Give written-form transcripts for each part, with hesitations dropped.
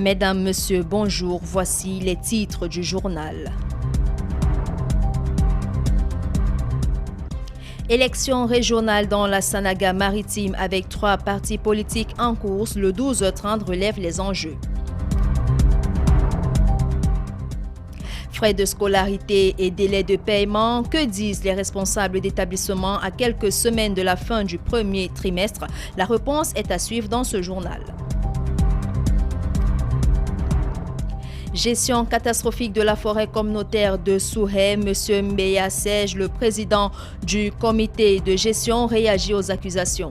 Mesdames, Messieurs, bonjour. Voici les titres du journal. Élection régionale dans la Sanaga-Maritime avec 3 partis politiques en course. Le 12h30 relève les enjeux. Frais de scolarité et délais de paiement, que disent les responsables d'établissements à quelques semaines de la fin du premier trimestre? La réponse est à suivre dans ce journal. Gestion catastrophique de la forêt communautaire de Souhé, M. Mbeya Sej, le président du comité de gestion, réagit aux accusations.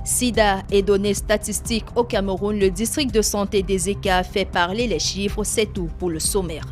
Sida et données statistiques au Cameroun, le district de santé des ECA fait parler les chiffres, c'est tout pour le sommaire.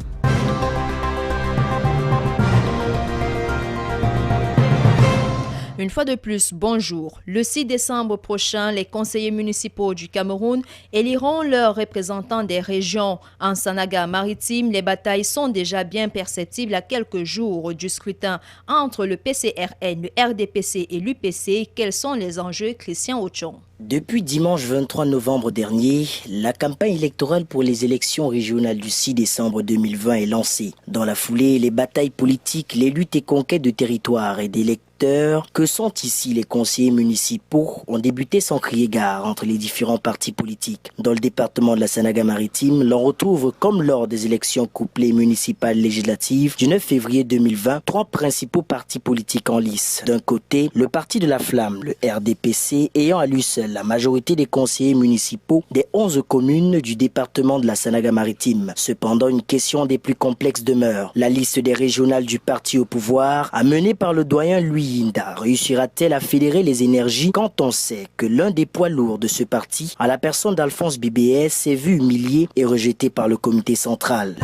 Une fois de plus, bonjour. Le 6 décembre prochain, les conseillers municipaux du Cameroun éliront leurs représentants des régions. En Sanaga-Maritime, les batailles sont déjà bien perceptibles à quelques jours du scrutin entre le PCRN, le RDPC et l'UPC. Quels sont les enjeux, Christian Ochon? Depuis dimanche 23 novembre dernier, la campagne électorale pour les élections régionales du 6 décembre 2020 est lancée. Dans la foulée, les batailles politiques, les luttes et conquêtes de territoire et d'électeurs que sont ici les conseillers municipaux ont débuté sans crier gare entre les différents partis politiques. Dans le département de la Sanaga-Maritime, l'on retrouve, comme lors des élections couplées municipales législatives du 9 février 2020, 3 principaux partis politiques en lice. D'un côté, le Parti de la Flamme, le RDPC, ayant à lui seul la majorité des conseillers municipaux des 11 communes du département de la Sanaga-Maritime. Cependant, une question des plus complexes demeure. La liste des régionales du parti au pouvoir, amenée par le doyen Louis Yinda, réussira-t-elle à fédérer les énergies quand on sait que l'un des poids lourds de ce parti, à la personne d'Alphonse BBS, s'est vu humilié et rejeté par le comité central?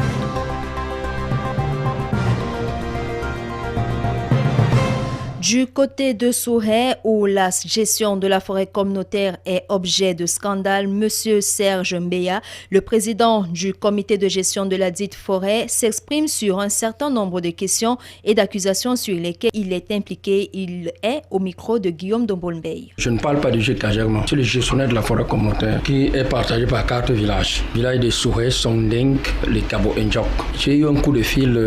Du côté de Souhé, où la gestion de la forêt communautaire est objet de scandale, M. Serge Mbeya, le président du comité de gestion de la dite forêt, s'exprime sur un certain nombre de questions et d'accusations sur lesquelles il est impliqué. Il est au micro de Guillaume Dombolmbey. Je ne parle pas du GKGM, c'est le gestionnaire de la forêt communautaire qui est partagé par 4 villages. Village de Souhé, Sondeng, le Cabo Ndjok. J'ai eu un coup de fil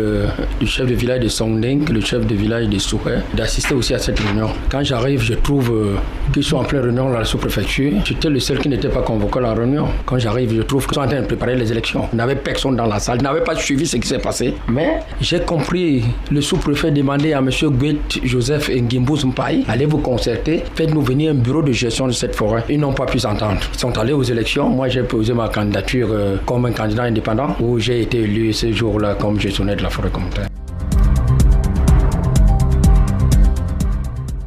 du chef de village de Sondeng, le chef de village de Souhé, d'assister aussi à cette réunion. Quand j'arrive, je trouve qu'ils sont en pleine réunion dans la sous-préfecture. J'étais le seul qui n'était pas convoqué à la réunion. Quand j'arrive, je trouve qu'ils sont en train de préparer les élections. Il n'y avait personne dans la salle. Je n'avais pas suivi ce qui s'est passé. Mais j'ai compris, le sous-préfet demandait à M. Guet Joseph Ngimbu Mpaï, allez vous concerter, faites-nous venir un bureau de gestion de cette forêt. Ils n'ont pas pu s'entendre. Ils sont allés aux élections. Moi, j'ai posé ma candidature comme un candidat indépendant où j'ai été élu ce jour-là comme gestionnaire de la forêt communautaire.